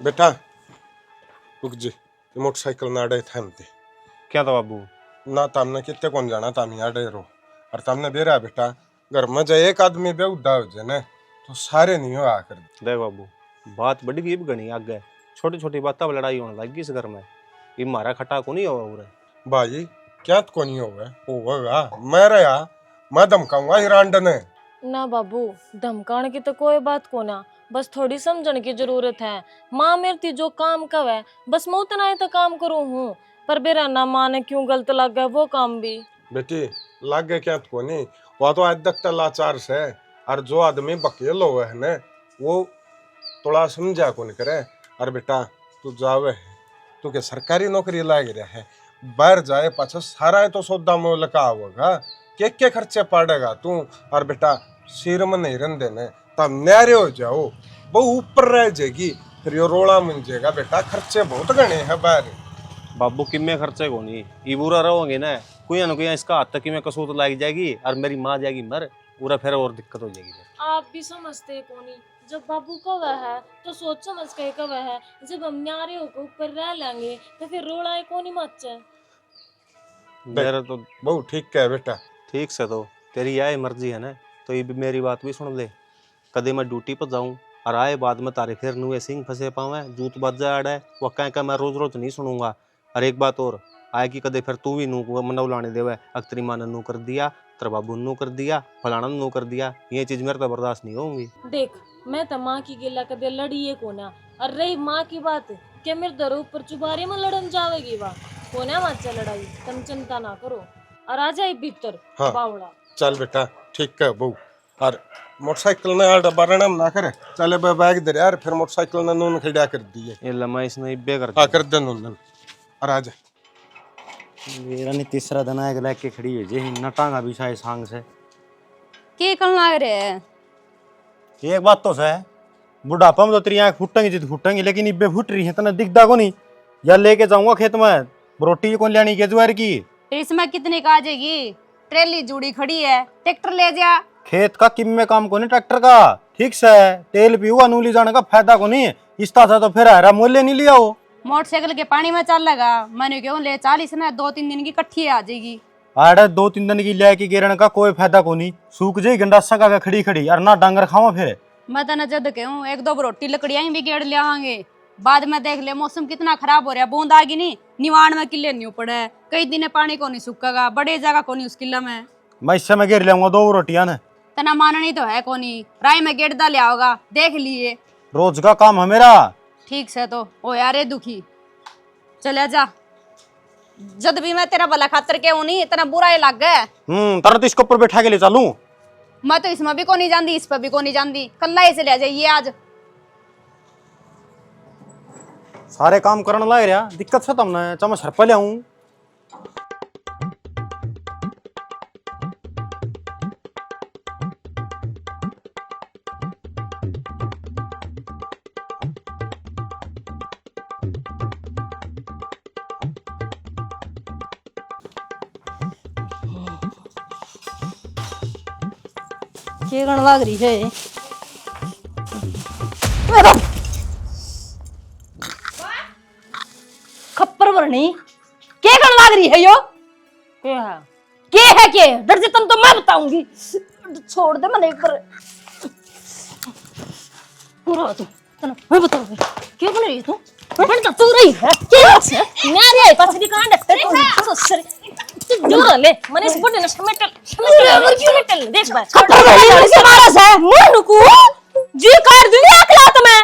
बेटा रुक जी, ये मोटरसाइकिल ना अड़े थे हमते क्या था बाबू? ना तामने कितने कौन जाना ताम यहाँ अड़े रो और तामने बेरा बेटा घर में जाए एक आदमी बेउदा हो जाए ना तो सारे नहीं हो आकर। देख बाबू, बात बड़ी गई गणी आगे, छोटी छोटी बातों पर लड़ाई होने लगी इस घर में। ये मारा खटा को नहीं होगा पूरा भाई क्या तो नहीं होगा मैं रहा मैं धमकाऊंगा हिरांड ने। ना बाबू, धमकाने की तो कोई बात को ना, बस थोड़ी समझने की जरूरत है। माँ मेरी जो काम कव है बस मैं उतना ही तो काम करूँ हूँ, पर बेरा ना माँ ने क्यों गलत लग गया वो काम भी। बेटी लाग गए क्या तो नहीं, वह तो आज तक लाचार से और जो आदमी बकेल हो है ना वो थोड़ा समझा को नहीं करे। और बेटा तू जावे है तू के सरकारी नौकरी लाग रहा है, बाहर जाए पाछा सारा तो सौदा मोल का होगा, के खर्चे पड़ेगा तू। और बेटा सिर में नहीं रन देने तब न्यारे हो जाओ वो ऊपर रह जाएगी फिर यो रोड़ा मिल जाएगा। बेटा खर्चे बहुत गणे हैं बाहर। बाबू किम्मे खर्चे को नहीं, ये बुरा रहोगे ना कोई ना कोई इसका हाथ तक में कसूत लग जाएगी और मेरी माँ जाएगी मर, पूरा फिर और दिक्कत हो जाएगी। आप भी समझते कोनी, जब बाबू कवा है तो सोच समझ के कवा है, जब हम न्यारे होकर ऊपर रह लेंगे तो फिर रोड़ा कोनी मचे। मेरा तो बहुत ठीक है बेटा। ठीक से तो तेरी आए मर्जी है ना, तो ये भी मेरी बात भी सुन ले। कदे मैं ड्यूटी पर जाऊं और आए बाद में तारे फिर नुए सिंह फंसे पावे जूत बज जाए अड़े वो कह मैं रोज रोज नहीं सुनूंगा। और एक बात और आए कि कदे फिर तू भी नू मनव लाने देवे अख्तरी माँ ने नू कर दिया, तेरा बाबू नू कर दिया, फलाना नू कर दिया, ये चीज मेरे तो बर्दाश्त नहीं होंगी। देख मैं तो माँ की गिला कदे लड़ी है कोना, और रही माँ की बात क्या मेरे दर ऊपर चुबारे में लड़न जावेगी वाह कोना माचा लड़ाई, तुम चिंता ना करो और आ जाए भीतर। हाँ। बावड़ा चल बेटा ठीक है बहू। और मोटरसाइकिल ने आड़ बारण ना करे चले बैग दे यार फिर मोटरसाइकिल ने नून खड़ा कर दिए। ये लम्हा इसने इब्बे कर हाँ कर दे नून और आ जा। मेरा नहीं तीसरा दिन आएगा लेके खड़ी है जे न टांगा भी शायद सांग से के कन लाग रहे है। एक बात तो है बुढ़ापा में तो तेरी आँख फूटेंगी जिद फूटेंगी, लेकिन इब्बे फूट रही है तना दिखदा को नहीं। या लेके जाऊंगा खेत में रोटी कौन लेनी के जुआर की, इसमें कितने का आ जाएगी, ट्रेली जुड़ी खड़ी है, ट्रैक्टर ले जा। खेत का किम में काम को नहीं ट्रैक्टर का ठीक से तेल पीऊगा नूली जाने का फायदा को नहीं। इस तरह तो फिर हरा मूल्य नहीं लिया हो। मोटरसाइकिल के पानी में चल लगा मैंने क्यों ले 40 ना 2-3 दिन की कट्ठी आ जाएगी। आड़े 2-3 दिन की ले की गिरने का कोई फायदा को नहीं, सूख जाए गंडासा का खड़ी खड़ी और ना डांगर खावा फिर। मैं तो न जद कहूँ 1-2 रोटी लकड़ियां भी गेड़ ले आएंगे, बाद में देख ले मौसम कितना खराब हो रहा है, बूंद आ गई नहीं निवाण में किले नहीं पड़े, कई दिन पानी को नहीं सूखेगा, बड़े जगह को नहीं उस किला में। मैं इससे मैं गिर लेऊंगा 2 रोटियां ने तना माननी तो है को नहीं, राय में गेड़दा ले आओगा देख लिए। रोज का काम है मेरा। ठीक से तो ओ यार दुखी चले जा, जद भी मैं तेरा भला खातर के नहीं इतना बुरा ही लग गया। तरत इसके ऊपर बैठा के ले चलूं। मैं तो इसमें भी को नहीं जानती इस पर भी को नहीं जानती, कल्ला इसे ले जाइए आज। सारे काम करने लाए रहा दिक्कत से तुमने चा मैं सर पे ले आऊं। के गण लाग रही है खप्पर भरनी, के गण लाग रही है यो के है के डर से तुम तो मैं बताऊंगी, छोड़ दे मैंने एक बार पूरा तू तना मैं बताऊंगी क्या बन रही है तू बन तो तू रही है क्या से न्यारे पछड़ी कांड तेरे ससुर जोर ले मने से बोलने समेटल समेटल देख बा खप्पर भरनी से मारा से मुंह को जी काट दूंगी अकला तो मैं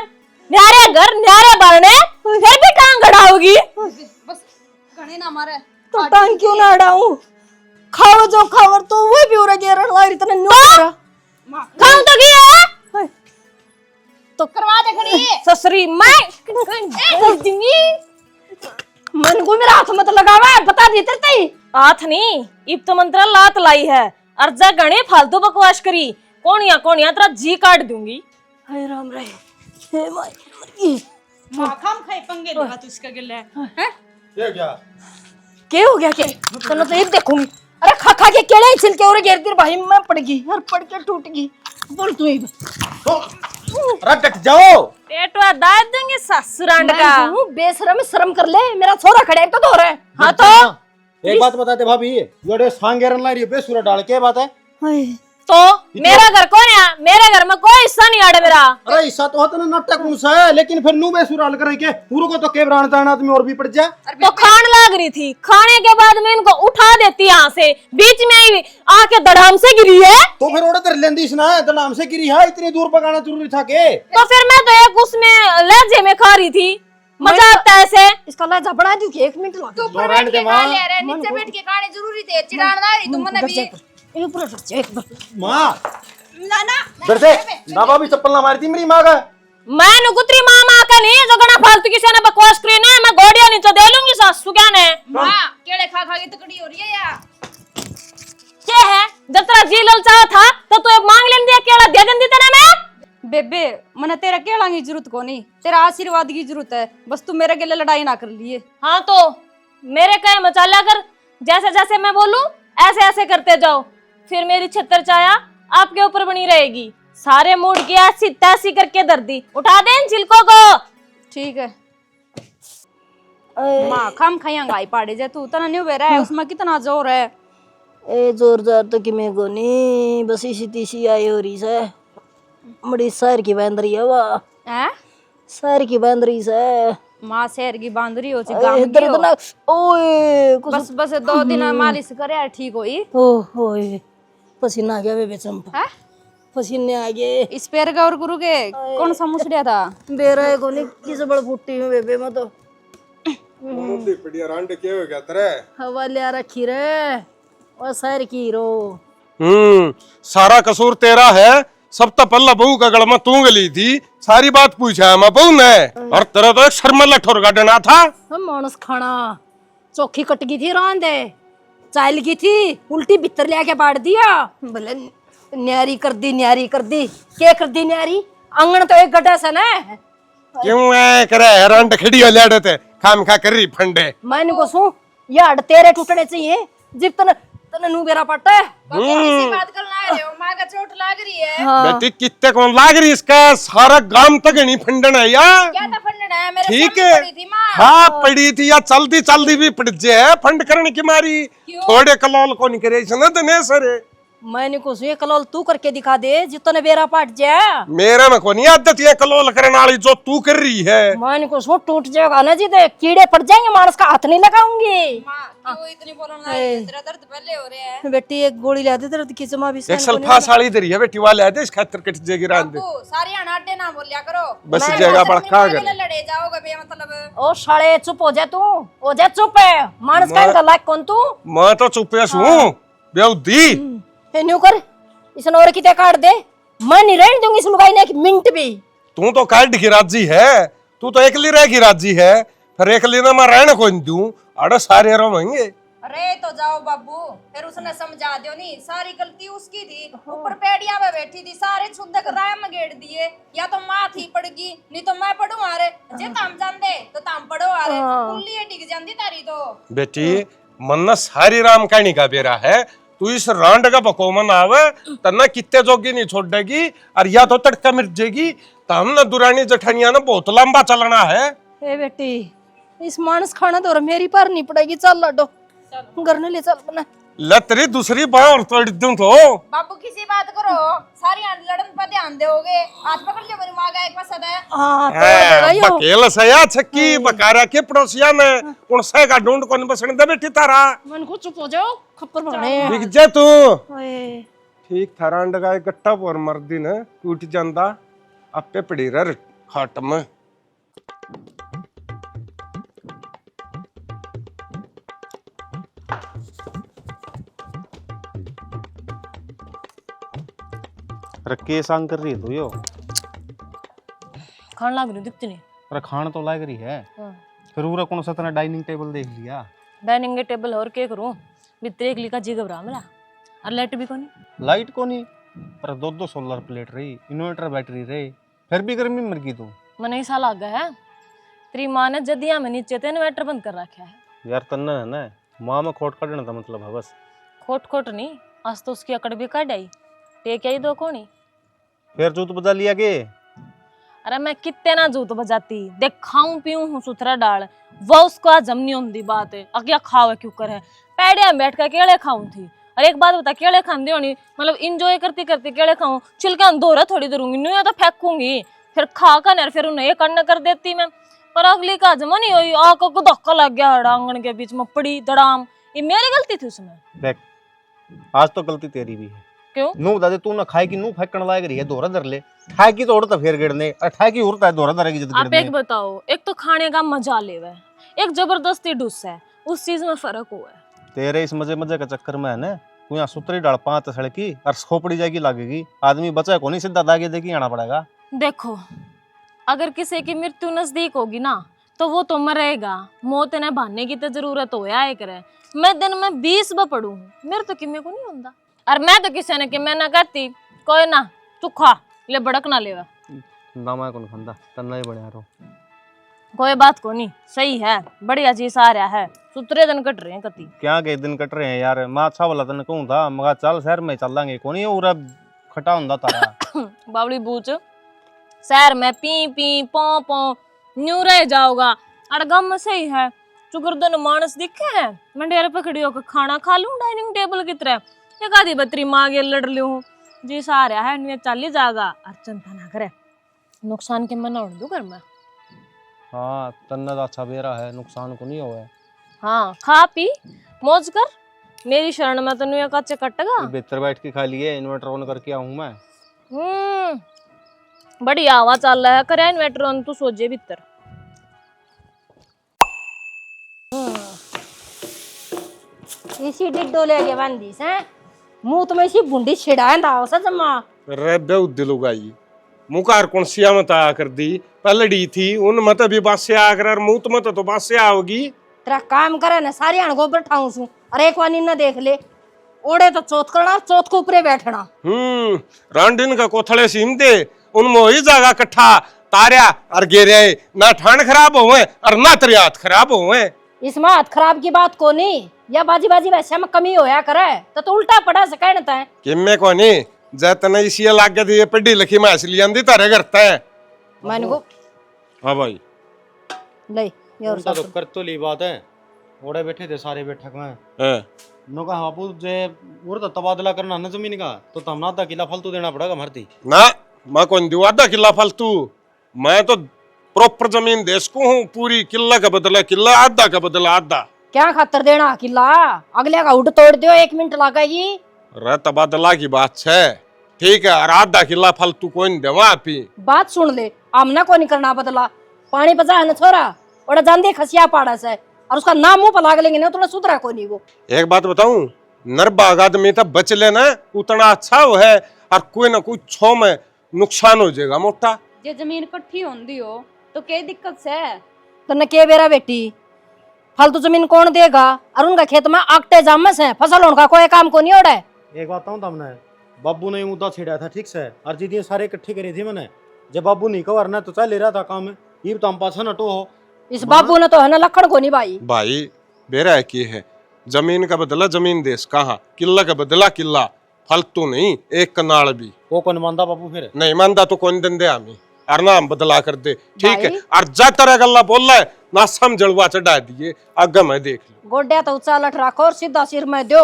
न्यारे घर न्यारे बारने फिर भी टांग गड़ाओगी। बस घणे ना मारे तो टांग क्यों ना अड़ाऊं, खाओ जो खावर तो वो भी उरा गेरण लारी तने न्योरा खाऊं तो गया तो करवा दे खड़ी ससुरी मैं दूंगी। मन को मेरा हाथ मत लगावा बता दी तेरे हाथ नहीं इब तो मंत्रा लात लाई है, अर्जा गणे फालतू बकवास करी कोणिया तेरा जी काट दूंगी। हाय राम रे हे माई माखम खाई पंगे देगा तू इसका गिल्ला है ये क्या क्या हो गया के चलो तो एक देखूंगी। अरे खा खा के केले छिलके और गिर गिर भाई मैं पड़ गई यार, पड़ के टूट गई बोल तू ही अरे डट जाओ। पेटवा दाद देंगे ससुरांड का। बेशरम शर्म कर ले, मेरा छोरा खड़े तो धो रहे। हाँ तो एक बात बताते भाभी, ये सांगेरन ला रही है बेसुरा डाल के बात है। तो मेरा घर कौन है? मेरे घर में कोई हिस्सा नहीं आड़े मेरा। अरे हिस्सा तो होता ना नाटक उनसा है, लेकिन फिर नू बेसुरा डाल कर के पूरे को तो के ब्रांड दाना आदमी और भी पड़ जाए। तो खान लाग रही थी, खाने के बाद मैं इनको उठा देती यहाँ से, बीच में ही आके दड़ाम से गिरी है। तो फिर ओडे तेरे लेंदी ना दलाम से गिरी है, इतनी दूर पकाना जरूरी था के? तो फिर मैं तो एक उसमें लहजे में खा रही थी, मजा आता है ऐसे। इसका लहजा बढ़ा दूं कि 1 मिनट लगा। तू ऊपर बैठ के खा ले रे, नीचे बैठ के खाने जरूरी थे, चिढ़ाना रही तुम मने भी। इन ऊपर रख जा एक बार। मां ना ना इधर से बाबा भी चप्पल ना मारी थी मेरी मां का। मैं नुकुतरी मामा का नहीं जो गना फालतू किसी ने बकवास करी ना, मैं गोड़िया नीचे दे लूंगी सासू क्या ने। मां केड़े खा खा के तकड़ी हो रही है या क्या है जब तेरा जी ललचा था तो तू मांग लेन दिया केला दे देन दी तेने मैं। बेबे मने तेरा केला की जरूरत को नहीं, तेरा आशीर्वाद की जरूरत है, बस तू मेरे गले लड़ाई ना कर लिए। हाँ तो मेरे कहे मचाला कर, जैसे जैसे मैं बोलूं ऐसे ऐसे करते जाओ, फिर मेरी छत्तर छाया आपके ऊपर बनी रहेगी। सारे मूड की ऐसी तैसी करके दर्दी उठा दे इन छिलकों को। ठीक है मां खाम खायांगा आई पाड़े जे तू तना न्यू बेरा है, उसमें कितना जोर है। ए जोरदार तो कि मैं गोनी बस इसी तीसी आई हो रही से। बड़ी शहर की बंदरी है वाह, हैं शहर की बंदरी से। मां शहर की बांदरी हो ची गांव की इधर हो। इतना ओए कुछ बस बस 2 दिन मालिश करे यार ठीक होई। ओए पसीना आ गया बे चंपा, हैं पसीने आ गए। इस पैर का और गुरु के कौन सा मुसड़िया था? बेरा है कोनी किस बड़ फुट्टी हूं बेबे मैं तो। मुद्दी पड़िया रांड के हो गया तेरे। हवा ले रखी रे और शहर की हीरो। सारा कसूर तेरा है। सब तो पल्ला बहू का गड़ में तू गली थी, सारी बात पूछा मैं बहू ने, और तेरा तो एक शर्मला ठोर का डना था। हम मानस खाना चौखी कट गई थी रांदे, चाल गई थी उल्टी भीतर ले आके बांट दिया। बोले न्यारी कर दी, न्यारी कर दी, क्या कर दी न्यारी? आंगन तो एक गड्ढा सा ना। क्यों ऐ करे रांड खड़ी हो लेड़े थे खाम खा कर रही फंडे। मैंने को सू यार तेरे टूटने चाहिए जिब तन तने नू बेरा पट्टा है। किसी बात कर ना रहे हो, मां का चोट लाग रही है। बेटी कितने कौन लाग रही इसका, सारा गांव तक नहीं फंडन है यार। क्या था फंडना है मेरे ठीक सामने है पड़ी थी मां। हाँ पड़ी थी या चलती चलती भी पड़ जाए फंड करने की मारी। थोड़े कलौल को नहीं करे इसने दने सरे। मैंने को सू कलोल तू करके दिखा दे जितने बेरा पट जाए। मेरा में को नहीं आदत ये कलौल करने वाली जो तू कर रही है। मैंने को सू टूट जाएगा ना जी, तो कीड़े पड़ जाएंगे, मानस का हाथ नहीं लगाऊंगी। मां क्यों इतनी बोलना है? तेरा दर्द पहले हो रहा है। बेटी एक गोली ला दे तेरे की जमा भी एक सल्फा साड़ी दे रही है बेटी वाले आते इस खातर कट जाएगी रात दे। बाबू सारी अनाटे ना बोलिया करो, बस जगह पर खा कर लड़े जाओगे बे मतलब। ओ साले चुप हो जा तू, हो जा चुप है। मानस का लायक कौन तू? मैं तो चुप हूँ बेउदी। ए न्यू कर इसने और किते काट दे, मैं नहीं रहने दूंगी इस लुगाई ने एक मिनट भी। तू तो काट की राजी है, तू तो एकली रह की राजी है, फिर एकली ना मैं रहने को नहीं दूं, अरे सारे रहेंगे। अरे तो जाओ बाबू, फिर उसने समझा दियो नहीं, सारी गलती उसकी थी। ऊपर पेड़िया में बैठी थी, सारे छुंदक राय में गेड़ दिए। या तो माँ थी पड़गी, नहीं तो मैं पढ़ू आरे। जे ताम जान दे तो ताम पढ़ो आरे, कुल्ली डिग जांदी तारी तो। बेटी मन्ना सारी राम कहानी का बेरा है, तू इस रांड का बकोमन आवे तना कितने जोगी नहीं छोड़ेगी, और या तो तड़का मिट जाएगी। तो हम ना दुरानी जठानिया ना बहुत लंबा चलना है। ए बेटी इस मानस खाना तो मेरी पर नहीं पड़ेगी, चल लडो घर ने ले चल बना। लतरी दूसरी बार और तोड़ दूं तो। बाबू किसी बात करो, सारी लड़न पर ध्यान दोगे। हाथ पकड़ लियो मेरी माँ का एक पसंद है। हां तो बकेल सया छक्की बकारा के पड़ोसिया ने उन से का ढूंढ कोन बसने दे बेटी तारा। मन को चुप हो जाओ, खप्पर पकड़े दिख जा तू। ओए ठीक था रांड का एक गट्टा पर मर्दी ने टूट जांदा आपे पड़ी रर खाट में। रखे सांग कर रही है तो यो खान लाग रही दिखती नहीं। पर खान तो लाग रही है। हाँ। फिर पूरा कौन सा तना डाइनिंग टेबल देख लिया? डाइनिंग टेबल और के करूं बित्ते एक लिखा जी घबरा मेरा, और लाइट भी कोनी। लाइट को नहीं, पर 2-2 सोलर प्लेट रही, इन्वर्टर बैटरी रही, फिर भी गर्मी मर गई तू। मन ऐसा लग गया है तेरी माँ ने जदिया में नीचे ते इन्वर्टर बंद कर रखा है। यार तन्ना है ना माँ में खोट काटने का मतलब है बस। खोट खोट नहीं, आज तो उसकी अकड़ भी काट आई, टेक आई दो कोनी। फिर जूत बजा लिया के अरे मैं कितने ना जूत बजाती, देख खाऊं पीऊं हूँ सुथरा डाल, वो उसको आज जमनी होती बात है। अगिया खावे क्यों करे, पैडिया में बैठ कर केले खाऊं थी। और एक बात बता, केले खाती होनी मतलब इंजॉय करती करती केले खाऊं, छिलके दोहरा थोड़ी दूंगी, नहीं तो फेंकूंगी, फिर खा कर फिर उन्हें ये करना कर देती मैं। पर अगली का जमा नहीं हुई, आको को धक्का लग गया आंगन के बीच में पड़ी धड़ाम, ये मेरी गलती थी उसमें। देख आज तो गलती तेरी भी है। क्यों? नू दादे तू ना खाए की नू फेंकण लायक रही है, दोहरा धर ले। खाए की तो उड़ता फिर गिरने, अठाए की उड़ता है दोहरा धरेगी जब आप गिरने। एक बताओ, एक तो खाने का मजा ले है, एक जबरदस्ती डुस है, उस चीज में फर्क हुआ है। तेरे इस मजे मजे के चक्कर में है ना, तू यहाँ सुतरी डाल 5 सड़की और खोपड़ी जाएगी लागेगी, आदमी बचा को नहीं सीधा दागे देगी आना पड़ेगा। देखो अगर किसी की मृत्यु नजदीक होगी ना तो वो तो मरेगा, मौत ने भाने की तो जरूरत हो या करे। मैं दिन में 20 बार पढ़ू, मेरे तो किमे को नहीं होता। और मैं तो किसी ने कि मैं ना करती, कोई ना तू खा ले, बड़क ना लेवा ना मैं कौन खंदा तन्ना ही बढ़िया रो। कोई बात को नहीं, सही है, बढ़िया चीज आ रहा है, सुतरे दिन कट रहे हैं कति। क्या के दिन कट रहे हैं यार, मैं अच्छा वाला तने कहूं था, मगर चल शहर में चल लांगे कोनी उरा खटा हुंदा तारा। बावली बूच शहर में पी पी पौ पौ न्यू रह जाओगा, और गम में सही है चुगरदन मानस दिखे है, मंडेर पकड़ी होकर खाना खा लूं डाइनिंग टेबल की तरह, एक आधी बतरी मांगे लड़ लूं जी सारा है नहीं चल ही जाएगा। और चिंता ना करे, नुकसान के मना उड़ दू घर में। हाँ तन्ना तो अच्छा बेरा है, नुकसान को नहीं होगा। हाँ खा पी मौज कर, मेरी शरण में तनु एक अच्छे कटेगा। बेहतर बैठ के खा लिए, इन्वर्टर ऑन करके आऊं मैं। बढ़िया हवा चल रहा है, करे इन्वर्टर ऑन तू सोचे भीतर। इसी डिड्डो लेके बंदी से मुंह तुम्हें इसी बुंडी छिड़ाए दाव सा जमा। रे बेउद लुगाई, मुकार कौन सिया मत आ कर दी, पलड़ी थी उन मत भी बासे आ कर, मुंह तो मत तो बासे आओगी। तेरा काम करे ना सारी अण गोबर ठाऊं सू, अरे एक वानी ना देख ले, ओड़े तो चौथ करना, चौथ को ऊपरे बैठना। रांडिन का कोथड़े सीम दे, उनमें वही जागा कट्ठा तारिया और गेरे, ना ठाण खराब होवे और ना तरियात खराब होवे। इसमें हाथ खराब की बात को नहीं, या बाजी बाजी वैसे में कमी होया करे तो उल्टा पड़ा से कहता है किम्मे को नहीं जतन इसी लाग गई ये पढ़ी लिखी मैं इसलिए आंदी तारे करता है। मैंने को हाँ भाई ले ये और तो कर तो ली बात है, ओड़े बैठे थे सारे बैठक में, नो कहा बापू जे और तो तबादला करना न जमीन का तो तमना आधा किला फालतू देना पड़ेगा मरती ना, मैं कौन दियो आधा किला फालतू, मैं तो प्रॉपर जमीन देश को हूँ, पूरी किला का बदला किला, आधा का बदला आधा। क्या खातर देना किला, अगले का उठ तोड़ दियो 1 मिनट लगेगी। रे तबादला की बात है, ठीक है, और आधा किला फालतू कोई नहीं देवा आपी। बात सुन ले, आमना को नहीं करना बदला, पानी पचा है ना छोरा, और जान खसिया पाड़ा से, और उसका नाम मुंह पर लाग लेंगे ना तो सुधरा को नहीं वो। एक बात बताऊं, नरबाग आदमी तब बच लेना उतना अच्छा हो है, और कोई ना कोई छो में नुकसान हो जाएगा मोटा। जे जमीन इकट्ठी होंदी हो तो क्या दिक्कत से है? तो न के बेरा बेटी फालतू जमीन कौन देगा, और उनका खेत में आगटे जामस है, फसल उनका कोई काम को नहीं ओढ़े। एक बात बताऊं तुमने, बाबू ने मुद्दा छिड़ा था ठीक से, और जी सारे इकट्ठे करी थी मैंने, जब बाबू नहीं कवरना तो चल ले रहा था काम, ये तो हम पाछा नटो हो। इस बाबू ने तो है ना लखन को नहीं भाई। भाई बेरा है की है, जमीन का बदला जमीन देश कहाँ, किला का बदला किला, फालतू नहीं एक कनाल भी। वो कौन मानता बाबू फिर? नहीं मानता तो कौन दिन दे हमें, और नाम बदला कर दे, ठीक है, और जा तरह गल्ला बोल रहा है ना, समझलवा चढ़ा दिए आगे मैं देख लूं। गोड्या तो ऊंचा लठ रखो और सीधा सिर में दो,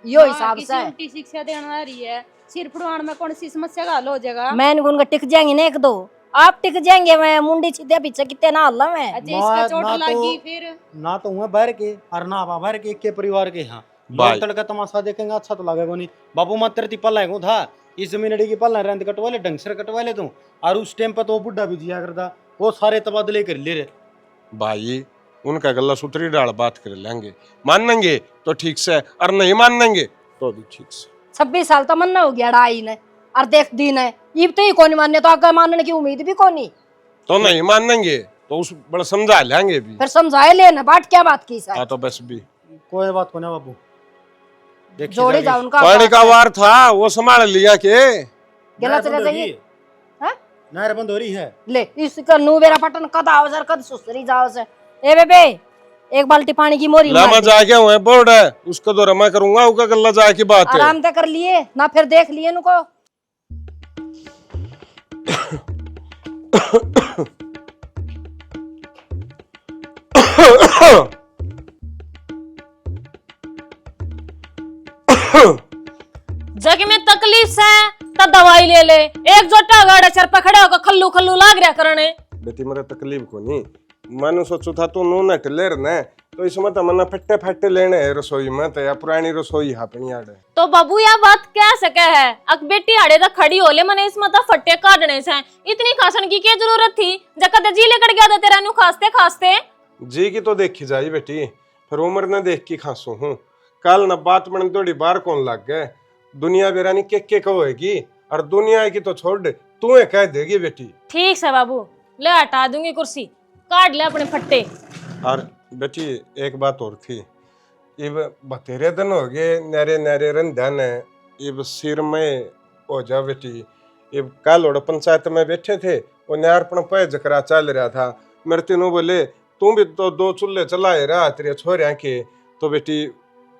यो हिसाब से उल्टी शिक्षा देने रही है, सिर फुड़वान में कौन सी समस्या का हल हो जाएगा? मैंने उनका टिक जाएंगे ना 1-2, आप टिक जाएंगे, मैं मुंडी सीधे पीछे कितने ना हल्ला मैं। अजय इसका चोट लगी फिर ना तो हुए बाहर के और ना बाहर के, एक के परिवार के। हाँ भाई तड़का तमाशा देखेंगे अच्छा तो लगेगा नहीं। बाबू मत तेरी पल्ला है था, इस जमीन अड़ी की पल्ला रेंद कटवा ले, ढंग से कटवा ले तू, और उस टाइम पे तो बुढ़ा भी जिया करता, वो सारे तबादले कर ले रे। भाई उनका गला सूत्री डाल बात कर लेंगे, मानेंगे तो ठीक से, और नहीं मानेंगे तो भी ठीक से। 26 साल तो मन्ना हो गया ढाई ने, और देख दिन है इब तो ही कौन मानने, तो आगे मानने की उम्मीद भी कौन नहीं। तो नहीं मानेंगे तो उस बड़ा समझा लेंगे भी, फिर समझाए लेना बात क्या बात की हाँ तो बस भी कोई बात को ना बाबू, जोड़ी जा उनका पानी का वार था वो संभाल लिया के गलत चले जाइए। हां नहर बंद हो रही है, ले इसका नु बेरा पटन कद आवसर कद सुसरी जाओ से। ए बेबे एक बाल्टी पानी की मोरी लामा जाके हुए बोर्ड है उसको तो रमा करूंगा, उका गल्ला जाए की बात है। आराम से कर लिए ना, फिर देख लिए नुको। जग में तकलीफ से तो दवाई ले ले। एक जोटा गाड़ा सर पे खड़ा होकर खल्लू खल्लू लाग रहा करने। बेटी मेरा तकलीफ को नहीं, मैंने सोचू था तू नू नट ले रहे तो इसमें तो मना फट्टे फट्टे लेने है रसोई में, तो या पुरानी रसोई है अपनी आड़े। तो बाबू यह बात क्या सके है, अक बेटी आड़े तक खड़ी हो ले मने इसमें तो फट्टे काटने से इतनी खासन की क्या जरूरत थी? जब जी लेकर गया था तेरा नु खासते खासते। जी की तो देखी जाई बेटी, फिर उम्र न देख की खांसू हूँ। कल न बात बन थोड़ी बार कौन लग गए, दुनिया बेरानी के कहोगी और दुनिया की तो छोड़ दे, तू कह देगी बेटी। ठीक है बाबू, ले हटा दूंगी कुर्सी, काट ले अपने फट्टे। और बेटी एक बात और थी, इब बतेरे दिन हो गए नरे नरे रंधन इब सिर में हो जा बेटी। इब कल और पंचायत में बैठे थे, वो न्यारपण पे जकरा चल रहा था, मेरे तीनों बोले तू भी तो 2 चूल्हे चलाए रहा तेरे छोरिया के, तो बेटी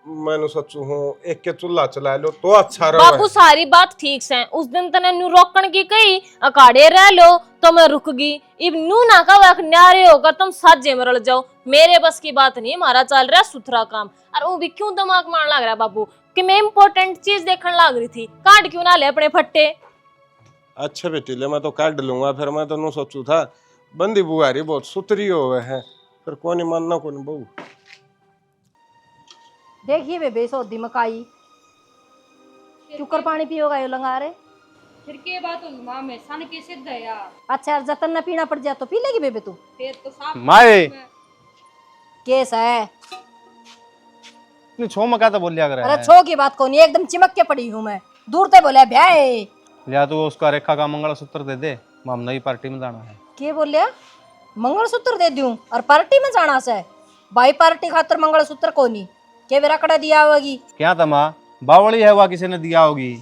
मैंने सोचू हूँ एक के चूल्हा चला लो तो अच्छा रहो। बाबू सारी बात ठीक से, उस दिन तने नु रोकण की कही अकाड़े रह लो तो मैं रुक गई। इब नू ना का न्यारे होकर तुम साजे में रल जाओ, मेरे बस की बात नहीं। हमारा चल रहा सुथरा काम, और वो भी क्यों दिमाग मारने लग रहा बाबू कि मैं इम्पोर्टेंट चीज देखने लग रही थी, काट क्यों ना ले अपने फट्टे। अच्छा बेटी ले मैं तो काट लूंगा, फिर मैं तो नू सोचू था बंदी बुआरी बहुत सुतरी हो है, फिर कौन मानना कौन बहू। देखिए बेबे सौदी मकाई चुकर पानी पियोगा ये लंगा रहे। फिर के बात होगी माँ में सन के सिद्ध है यार। अच्छा यार जतन न पीना पड़ जाए तो पी लेगी बेबे तू? फिर तो साफ माए केस है। छो मका तो बोल लिया कर अरे छो की बात कौन, एकदम चिमक के पड़ी हूँ मैं, दूर से बोले ब्याह लिया तू उसका रेखा का मंगलसूत्र दे दे, माम नई पार्टी में जाना है। के बोलिया मंगलसूत्र दे दूं और पार्टी में जाना से? भाई पार्टी खातर मंगलसूत्र कोनी के बेरा कड़ा दिया होगी क्या था माँ, बावड़ी है वह किसी ने दिया होगी।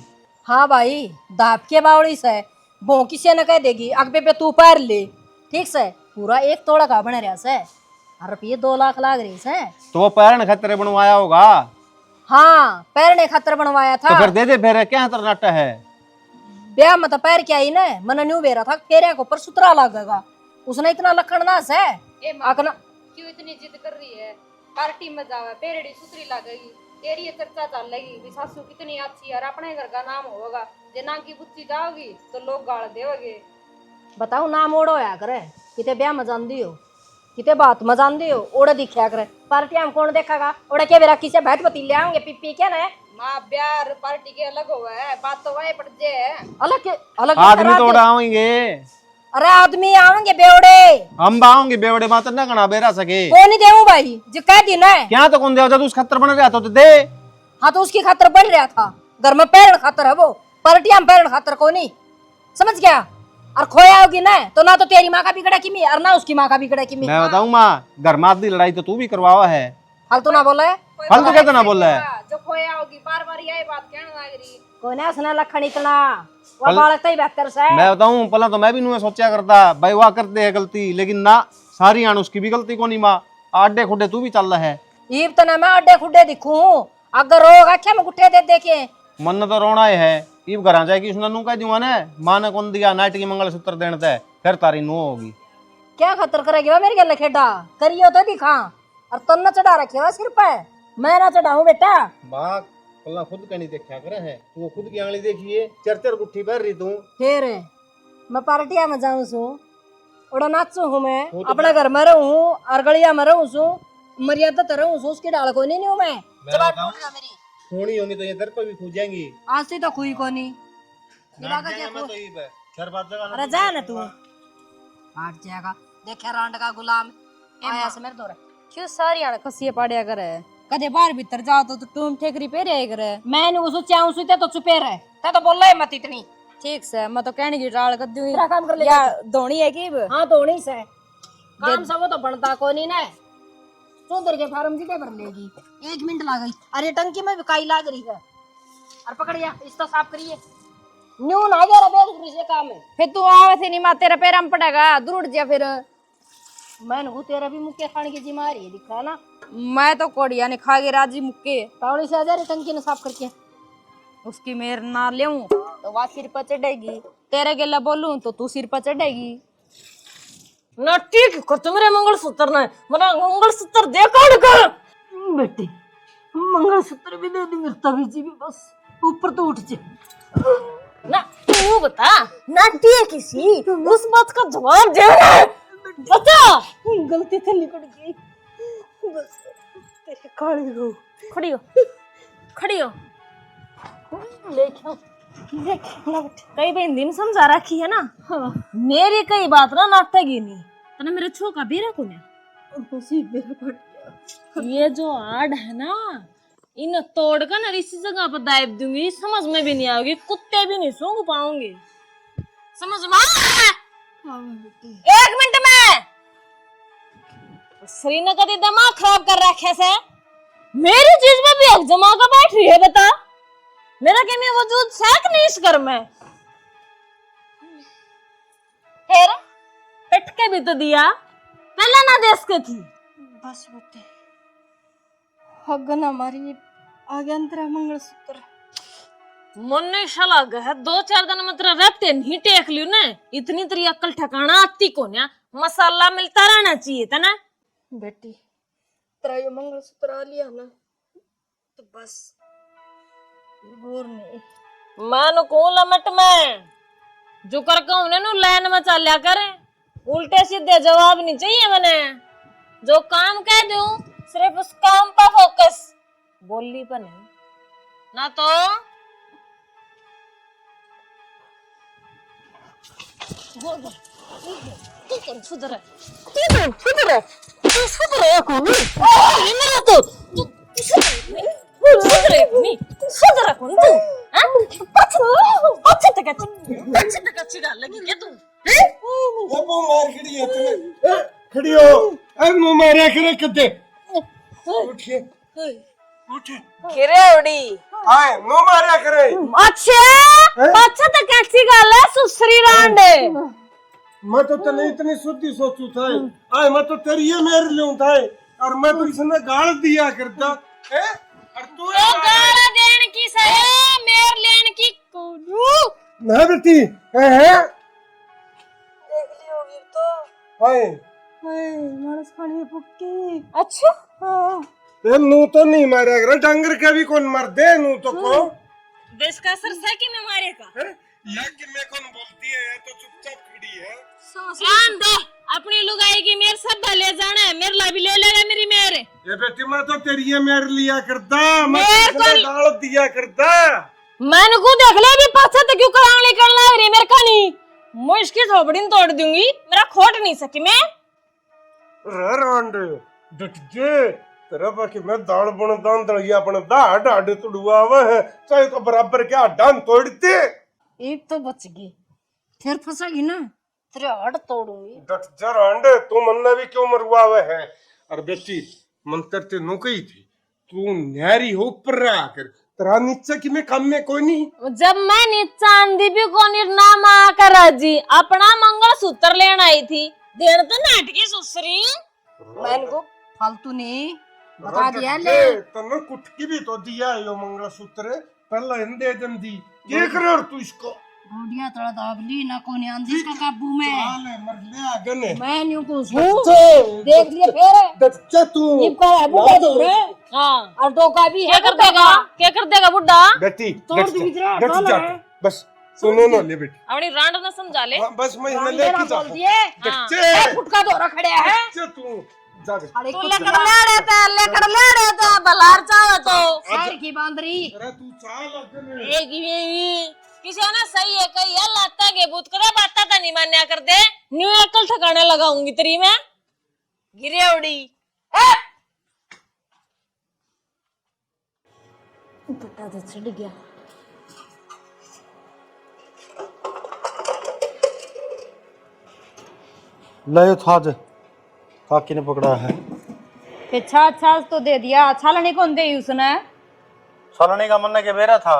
हाँ भाई दाप के बावड़ी से भो किसी ने कह देगी अगबे पे तू पैर ले, ठीक से पूरा 1 तोड़ा का बने रहा से, और रुपये 2 लाख लाग रही से। तो वो पैरण खतरे बनवाया होगा। हाँ पैर ने खतर बनवाया था। तो फिर दे दे, फिर क्या तरनाटा है ब्याह में तो पैर क्या ही ना मन न्यू बेरा था फेरे को ऊपर सुतरा लगेगा, उसने इतना लखन ना से ए माँ आकना। क्यों इतनी जिद कर रही है? पार्टी में जावे पेरेड़ी सुतरी लगेगी, तेरी ये चर्चा चल लेगी भी सासू कितनी अच्छी है और अपने घर का नाम होगा। जे ना की बुच्ची जाओगी तो लोग गाल देवगे। बताओ नाम ओढ़ो या करे किते ब्याह में जान दियो किते बात में जान दियो ओढ़ दिखा करे, पार्टी में कौन देखेगा? ओढ़ के बेरा किसे बैठ पति ले आएंगे पी क्या ना माँ ब्याह पार्टी के अलग हुआ है, बात तो वही पड़ जे है। अलग के अलग आदमी तो उड़ाएंगे। अरे आदमी आवेंगे बेवड़े, हम बाओगे बेवड़े बात ना कना बेरा सके। कौन नहीं देऊ भाई जो कह दी ना क्या तो कौन दे जब उस खतर बन रहा था तो दे। हाँ तो उसकी खातर बढ़ रहा था, घर में पैरण खातर है वो, पार्टियां में पैरण खातर को नहीं, समझ गया? और खोया होगी ना तो ना तो तेरी माँ का बिगड़ा की और ना उसकी माँ का बिगड़ा की। मैं बताऊं माँ, घर में आदमी लड़ाई तो तू भी करवावा है। हल तो ना बोला है, हल तो कहते ना बोल रहा है। जो खोया होगी बार बार यही बात कहने लग रही। कोई ना सुना लखन इतना वो बालक ही बेहतर से। मैं बताऊं पहला तो मैं भी नुए सोचा करता भाई वाह करते है गलती, लेकिन ना सारी आन उसकी भी गलती को नहीं माँ, आडे खुडे तू भी चल रहा है। ईब तो ना मैं अड्डे खुड्डे दिखूं, अगर रोग आख्या में गुट्ठे दे देखे मन तो रोना है। ईब घर आ जाएगी उसने नू कह दूंगा ना माँ ने कौन दिया नाइट की मंगलसूत्र देने थे, फिर तारी नो होगी। क्या खतर करेगी वो मेरे गले खेडा करियो तो दिखा और तन्ना चढ़ा रखे हुआ सिर पे, मैं ना चढ़ाऊं बेटा। बाग पल्ला खुद का नहीं देखा करे है, तू खुद की आंगली देखिए चर गुट्ठी भर रही तू। फिर मैं पार्टिया में जाऊं सू ओड़ा नाचू हूँ मैं, अपने घर में रहूं और गलिया में रहूं सू, मर्यादा तो रहूं सू, उसकी डाल कोई नहीं हूँ मैं। मेरी सोनी होंगी तो ये दर पर भी खू जाएंगी। आज से तो खुई को नहीं अरे जा ना तू हट जाएगा देखे रांड का गुलाम आया से मेरे दौरे क्यों सारी आने खसिए पाड़िया करे? कदे बाहर भीतर जाओ तो टूम ठेकरी पे रहे करे। मैंने उसको चाहूं सुते तो चुपे रहे, ता तो बोल रहे मत इतनी। ठीक से मैं तो कहने की टाल कर दूं तेरा काम कर ले या धोनी है की? हां धोनी से काम सब तो बनता को नहीं ना, चौधर के फार्म जी के भर लेगी 1 मिनट लग गई। अरे टंकी में भी काई लाग रही है, और पकड़िया इसको साफ करिए न्यू ना गया रे बेल से काम है। फिर तू आवे से नहीं मा तेरे पैर में पड़ेगा दूर जा। फिर मैंने वो तेरा भी मुक्के खाने की जिम्मेदारी है दिखा ना, मैं तो कोड़िया ने खा गए राजी मुक्के तावड़ी से आ जा रे टंकी ने साफ करके। उसकी मेर ना लेऊं तो वह सिर पर चढ़ेगी, तेरे गेला बोलूं तो तू सिर पर चढ़ेगी। ना ठीक कर तू मेरे मंगलसूत्र ना मेरा मंगलसूत्र दे कौन कर बेटी मंगलसूत्र भी दे दूंगी तभी जी भी बस ऊपर तो उठ जा ना तू बता ना ठीक किसी उस बात का जवाब दे ना बता गलती से निकल गई बस तेरे काली हो खड़ी हो खड़ी हो देखो कई बहन दिन समझा रखी है ना हाँ मेरी कई बात ना नाटेगी नहीं तने मेरे छो का बेरा को नसीब मेरा फट गया ये जो आड़ है ना इन तोड़ कर ना इसी जगह पर दाब दूंगी समझ में भी नहीं आओगी कुत्ते भी नहीं सूंघ पाऊंगे समझ में हाँ बेटी एक मिनट में श्रीनगर का दिमाग खराब कर रखे से मेरी चीज में भी हक जमा कर बैठ रही है बता मेरा क्या मैं वजूद सेक नहीं इस घर में फिर पिट के भी तो दिया पहले ना देश के थी बस बेटे हगन हमारी आगे अंतरा मंगलसूत्र मुन्ने शाला गए 2-4 दिन मतलब रहते नहीं टेक लियो ने इतनी तेरी अक्ल ठिकाना आती को ना मसाला मिलता रहना चाहिए था ना बेटी तेरा ये मंगलसूत्र आ लिया ना तो बस और नहीं मैं को लमट में जो कर कहूं नु लाइन में चलिया करे उल्टे सीधे जवाब नहीं चाहिए मैंने जो काम कह दूं सिर्फ उस काम पर फोकस बोली पर नहीं ना तो तू कौन सुधर कौन ना तो तू सुधर कौन तू पछत का चिड़ा लगी क्या तू वो मार खड़ी है तुम्हें खड़ी हो अब मुंह मारे करे कदे उठिए उठे किरेवड़ी आए मुंह मारे करे अच्छा पछत का चिड़ा सुसरी रांडे मैं तो तने इतनी शुद्धि सोचू था आए मैं तो तेरी ये मेरे लिए था और मैं तो इसने गाल दिया करता है और तू तो गाला देन की सहे मेर लेन की कोनू ना बेटी है देख ली होगी तो आए मानस खाने पक्की अच्छा हाँ ते नू तो नहीं मारा कर डंगर का भी कौन मर दे नू तो को देश का असर है कि मैं मारेगा या कि मैं कौन बोलती है तो चुपचाप खड़ी है जान दे अपनी लुगाई की मेरे सब भले जाना है मेरे ला भी ले लेगा मेरी मेरे ये बेटी मैं तो तेरी ये मेरे लिया करता मैं मेरे तो को- गाल दिया करता मैंने को देख ले भी पछत क्यों करांगली करना है रे मेरे का नहीं मैं इसकी झोपड़ी में तोड़ दूंगी मेरा खोट नहीं सकी मैं रांड डट जे तेरा बाकी मैं दाल बन दान दलिया अपन दाढ़ डाढ़ तुड़ुआ है चाहे तो बराबर के हड्डां तोड़ते एक तो बच गई फिर फंसेगी ना तेरे हड़ तोड़ूंगी डट जा रांड तू मन्ना भी क्यों मरवावे है और बेटी मंत्र ते नु कही थी तू न्यारी हो ऊपर रहा कर तेरा नीचे की में काम में कोई नहीं जब मैं चांदी भी को निर्नाम आकर जी अपना मंगलसूत्र लेने आई थी देन तो नाटकी सुसरी मैंने को फालतू नहीं बता डट दिया जे, ले तन्ने कुटकी भी तो दिया यो मंगलसूत्र पहला हिंदे दिन दी ये करे और तू इसको गोडिया तड़ा दाबली ना कोने आंधी का काबू में साले मर ले आगने मैं न्यू को देख लिए फिर डट जा तू निपका है बुढ़ा तो रे हां और टोका भी है क्या कर देगा बुड्ढा बेटी तोड़ दी विचरा डट डाल जा है बस सुनो ना ले बेटी अपनी रांड ना समझा ले हाँ, बस मैं इन्हें लेके जा बोल दिए हाँ। डट फुटका धोरा खड़े है जा तू जा जा अरे तू कुछ लेकर ले रहे थे बलार चाहे तो शहर की बांदरी अरे तू चाल आगने एक ये किसी ने सही है कही है लाता के भूत करे बाता था नहीं मान्या कर दे न्यू अकल ठिकाने लगाऊंगी तेरी मैं गिरे उड़ी पता तो चढ़ गया लायो थाज काकी ने पकड़ा है अच्छा अच्छा तो दे दिया छालने कौन दे उसने सालने का मन के बेरा था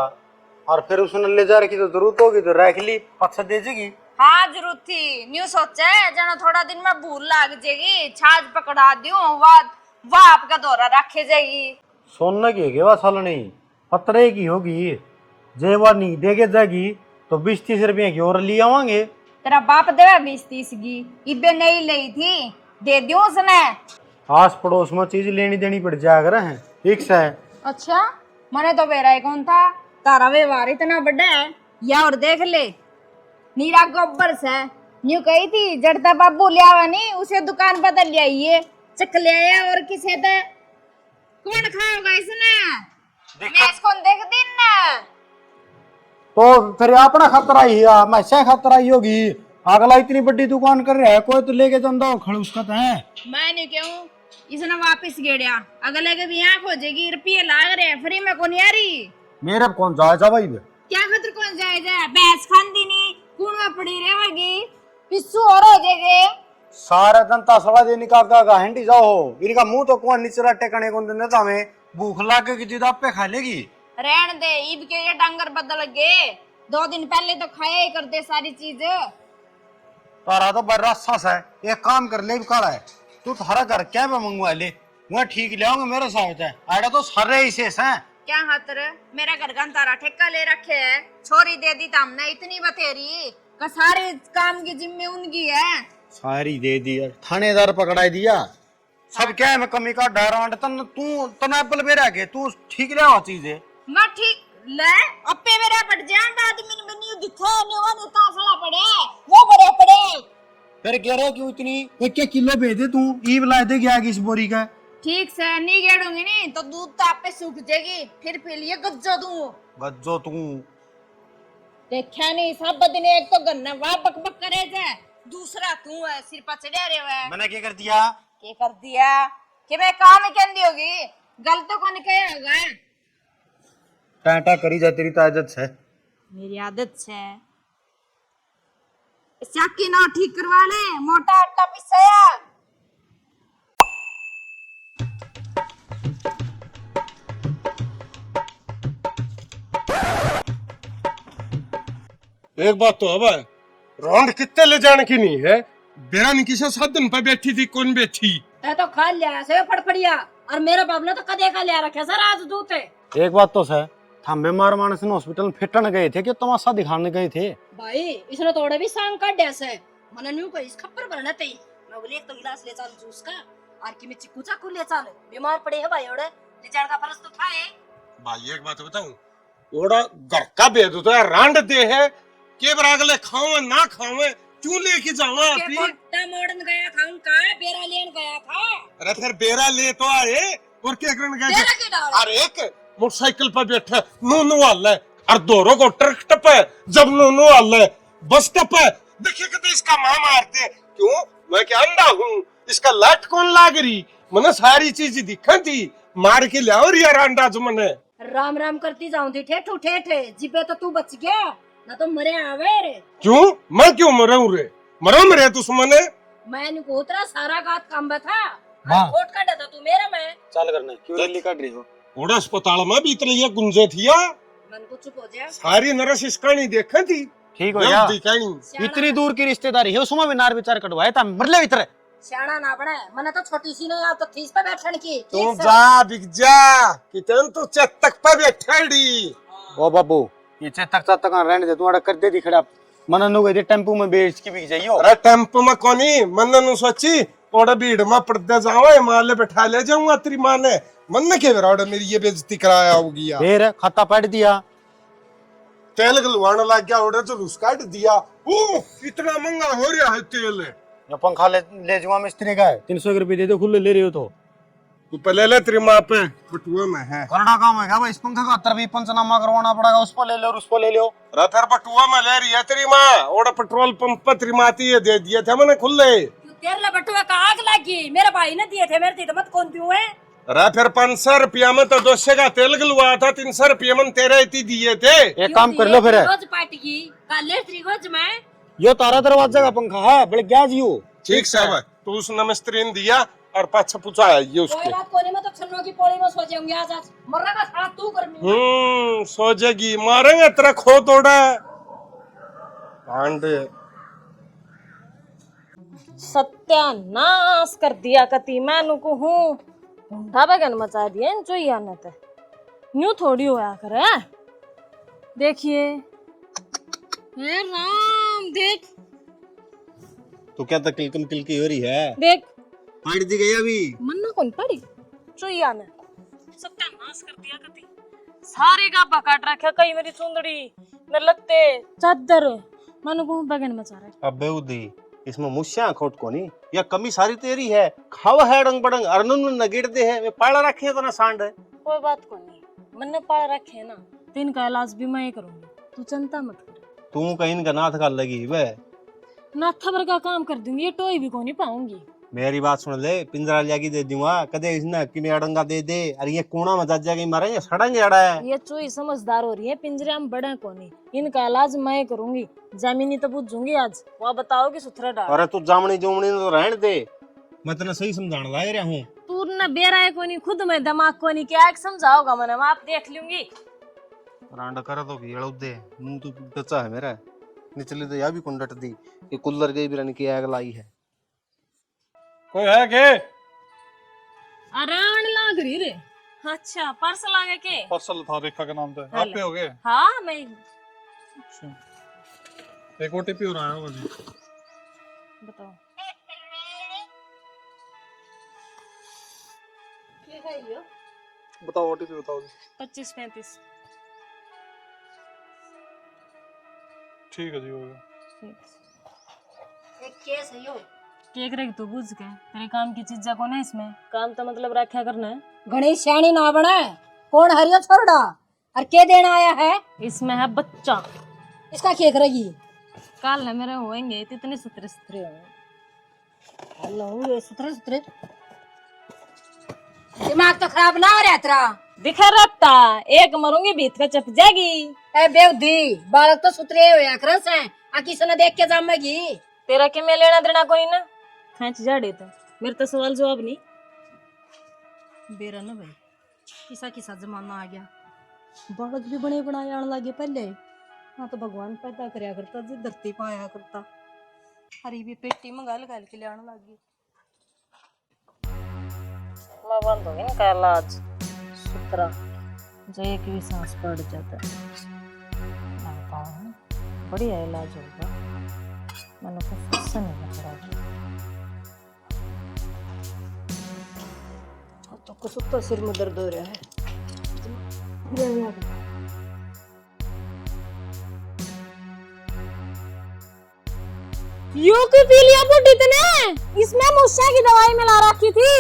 और फिर उसने ले जा रखी तो जरूरत होगी तो रख ली पक्ष दे देगी हाँ जरूरत थी न्यू सोचा है जना थोड़ा दिन में भूल लग जाएगी छाछ पकड़ा दियो वाह आपका दौरा रखे जाएगी सोना की है वह सालनी पतरे की होगी जे वह नहीं देके जाएगी तो 20-30 रुपये की और ले आवांगे तेरा बाप देवे 20-30 की, इबे नहीं ली थी, दे दियो उसने। आस पड़ोस में चीज लेनी देनी पड़ जाया करे हैं, ठीक से है। अच्छा, मने तो बेरा ही कौन था, तारा व्यवहार इतना बड़ा है, या और देख ले, नीरा गोबर से, न्यू कही थी, जड़ता बाबू ले आवा नहीं, उसे दुकान बदल ले आइए, चक ले आया और किसे दे, कौन खाओगा इसने, मैं इसको देख दिन ना। तो फिर अपना खतरा ही है, मैं से खतरा ही होगी। अगला इतनी बड़ी दुकान कर रहा है, कोई तो लेके चंदा खड़ूस का है। मैं नहीं कहूँ, इसने वापस गेड़िया, अगले के भी आँख हो जाएगी, रुपये लाग रहे हैं, फ्री में कौन आ रही। मेरे कौन जायजा भाई बे? क्या खतर कौन जाएगा, भैंस खांदी नहीं, कूड़ में पड़ी रहेगी, पिस्सू और हो जाएगे। सारा जनता सड़ा दे निकाल का हैंडी जाओ, इनका मुंह तो कौन नीचे टेकने को देता हमें, भूख लागे की जिद आप पे खा लेगी। रहन दे, ईद के ये डंगर बदल गए, 2 दिन पहले तो खाया ही करते सारी चीज। तारा तो बड़ा सस है, एक काम कर ले काला है, तू थारा घर क्या में मंगवा ले, वहाँ ठीक ले आऊंगा मेरे साथ है, आड़ा तो सारे ही शेष हैं। क्या खातर मेरा घर का तारा ठेका ले रखे है, छोरी दे दी हमने इतनी बतेरी, का सारे काम की जिम्मे उनकी है। सारी दे दी, थानेदार पकड़ा दिया, सब क्या है मैं कमी का डरांड तन तू तना एप्पल बेरा के तू ठीक ले आओ चीजें। मैं ठीक ले, अपे मेरा पड़ जान आदमी ने बनी दिखा ने वो ने तासला पड़े, वो बड़े पड़े। फिर कह रहा क्यों इतनी, एक किलो भेज दे तू, ईब ला दे क्या इस बोरी का। ठीक से नहीं गेड़ूंगी नहीं तो दूध तो आप पे सूख जाएगी, फिर पी लिए गज्जो तू। गज्जो तू देखा नहीं सब दिन एक तो गन्ना वाह बक बक करे जे, दूसरा तू है सिर पर चढ़े रहे हुए। मैंने क्या कर दिया? क्या कर दिया कि मैं काम ही कहती होगी, गलत तो कौन कहे होगा। टाटा करी जा, तेरी तो आदत है। मेरी आदत से चाकी ना ठीक करवा ले, मोटा आटा पिसाया। एक बात तो अब है, राउंड कितने ले जाने की नहीं है, बेरानी किसे साधन पे बैठी थी, कौन बैठी तै तो खा लिया से फड़फड़िया, और मेरे बाप ने तो कदे का लिया रखे सर आज दूध है। एक बात तो है, हम बीमार मानस ने हॉस्पिटल में फिटन गए थे कि तमाशा दिखाने गए थे। भाई इसने तोड़े भी सांग काट दिया से, मने न्यू को इस खप्पर भरना तई, मैं बोली एक तो गिलास ले चल जूस का, और कि मैं चिक्कू चाकू ले चल, बीमार पड़े है भाई ओड़े, रिचार्ड का फर्ज तो था है। भाई एक बात बताऊं, ओड़ा घर का भेद तो है, रांड दे है के बरागले खाओ ना खाओ, क्यों लेके जावा के अपनी। कोटा मोड़न गया खाऊं का, बेरा लेन गया था। अरे फिर बेरा ले तो आए और क्या करने गए? बेरा के डाल। अरे एक मोटरसाइकिल पर बैठा नूनू वाला है, और दोनों को ट्रक टप है, जब नूनू वाला है बस टप है, देखिए कितने इसका मां मारते, क्यों मैं क्या अंधा हूँ, इसका लाट कौन लाग रही, मैंने सारी चीज दिखा थी, मार के लिया और यार अंडा जो मैंने राम राम करती जाऊं थी ठेठू ठेठे, जिबे तो तू बच गया, ना तो मरे आवे रे। क्यों मैं क्यों मरूं रे, मरो मेरे दुश्मने। मैं नु कोतरा सारा गात काम था, हाँ। कोट काटा था तू मेरा में। चाल करने क्यों रैली काट रही हो? ओड़ा अस्पताल में भी इतने ये गुंजे थिया, मन को चुप हो जा। सारी नरस इसका नहीं देखा थी, ठीक हो गया, दिखाई इतनी दूर की रिश्तेदारी है, उसमें भी नार विचार कटवाया था, मरले भीतर सियाना ना बने, मने तो छोटी सी नहीं तो थीस पे बैठन की। तू जा बिक जा, कितन तू चत्तक पे बैठेड़ी। ओ बाबू ये चेतक रहने दे, तुम्हारा कर दे दिखड़ा, मन नु गए टेम्पो में बेच के बिक जाइयो। अरे टेम्पो में कोनी, मन नु सोची ओड़ा भीड़ में पड़दे जाओ, माले बैठा ले जाऊंगा तेरी मां ने, मन ने के बेरा मेरी ये बेइज्जती कराया होगी यार। फिर खाता पड़ दिया, तेल गलवाने लग गया, ओड़ा जुलूस काट दिया, ओ इतना महंगा हो रहा है तेल। जो पंखा ले जुआ मिस्त्री का है, 300 रुपए दे दो, खुले ले रहे हो तो तू पहले ले तेरी माँ पे बटुआ में है, करना काम है क्या भाई, इस पंखा का 70 पंचनामा करवाना पड़ेगा, उस पर ले लो और उस पर ले लो। अरे फिर बटुआ में ले रही है तेरी माँ, ओड़ा पेट्रोल पंप पे तेरी माती है दे दिए थे मैंने खुले। तेरे बटुआ का आग लगी, मेरे भाई ने दिए थे, मेरे तो मत कौन क्यों है। अरे फिर 500 रुपया में तो 200 का तेल गलवाया था, 300 रुपया में तेरे इतनी दिए थे। एक काम कर लो फिर, रोज पार्टी की काले त्रिगोज में यो तारा दरवाजा का पंखा है, बड़े क्या जियो ठीक साहब, तो उस नमस्त्री ने दिया और पाछा पूछा है ये उसके। कोई बात कोनी में तो छन्नों की पौड़ी में सोचे होंगे आज मरना का सारा तू करनी। सोचेगी मारेंगे तेरा खो तोड़ा पांडे। सत्यानाश कर दिया कती मैनू को हूँ, ढूंढा बगन मचा दिया इन चोइया ने ते, न्यू थोड़ी होया करे। देखिए हे राम, देख तो क्या तकलीफ किलकी हो रही है? देख पड़ दी गई अभी। मन्ना कौन पड़ी चुईया ने सत्यानाश कर दिया कति सारे गाबा काट रखा कहीं मेरी चुंदड़ी मेरे लत्ते चादर मानो को बगन मचा रहा अबे उदी इसमें मुश्या खोट को नहीं या कमी सारी तेरी है खावा है डंग बडंग अरनुन नगेड़ दे है मैं पाला रखे तो ना सांड है। कोई बात को नहीं मैंने पाल रखे ना तो इनका इलाज भी मैं ही करूंगी तू चिंता मत कर। तू कहीं का नाथ का लगी वे नाथा भर का काम कर दूंगी ये टोई भी को नहीं पाऊंगी। मेरी बात सुन ले पिंजरा लागी दे दूंगा कदे इसने किने अड़ंगा दे दे अरे ये कोना में जा जाके मारेंगे सड़ेंगे अड़ा है। ये चोई समझदार हो रही है पिंजरे में बड़े को नहीं इनका इलाज मैं ही करूंगी जमीनी तो पूछूंगी आज वह बताओ कि सुथरा डाल। अरे तू जामनी जुमनी तो रहने दे मैं तेने सही समझाने ला रहा हूँ। तू न बेरा है को नहीं खुद में दिमाग को नहीं क्या समझाओगा मैंने मैं आप देख लूंगी। रांडा करा तो भी अड़ो दे मुंह तो टचा है मेरा निचली तो या भी कुंडट दी ये कुल्लर गई बिरन की आग लाई है। कोई है के? अरे आने लाग रही रे। अच्छा पर्स लागे के फसल था रेखा के नाम पे हेलो। आप पे हो गए? हाँ मैं एक ओटीपी हो रहा है मुझे। बताओ बताओ ओटीपी बताओ जी। 25-35 ठीक है जी हो गया। एक केस है यो केक रख तू बुझ के तेरे काम की चीज को ना इसमें काम तो मतलब रखा करना है। गणेश श्याणी ना बने कौन हरियो छोड़ा और के देना आया है इसमें है बच्चा इसका केक रही काल ना मेरे होंगे इतने सुथरे सुथरे होंगे। हेलो ये सुथरे सुथरे दिमाग तो खराब ना हो रहा तेरा दिखा रहा एक मरूंगी बीत का चप जाएगी। ए बेवदी बालक तो सुथरे हुए करस हैं आ किसी ने देख के जामेगी तेरा के मैं लेना देना कोई ना खेच जाड़े तो मेरे तो सवाल जवाब नहीं बेरा ना भाई किसा किसा जमाना आ गया बालक भी बने बनाए आने लगे पहले हाँ तो भगवान पैदा करया करता जी धरती पाया करता हरी भी पेटी मंगा लगा के ले आने लगी मैं बंद हो गई इनका इलाज सुथरा जो एक भी सांस पड़ जाता है लगता है बढ़िया इलाज होगा मैंने को फंसा नहीं लग रहा तो कुछ तो सिर में दर्द हो रहा है यो क्यों पी लिया बुड्ढी तने इसमें मुझसे की दवाई मिला रखी थी।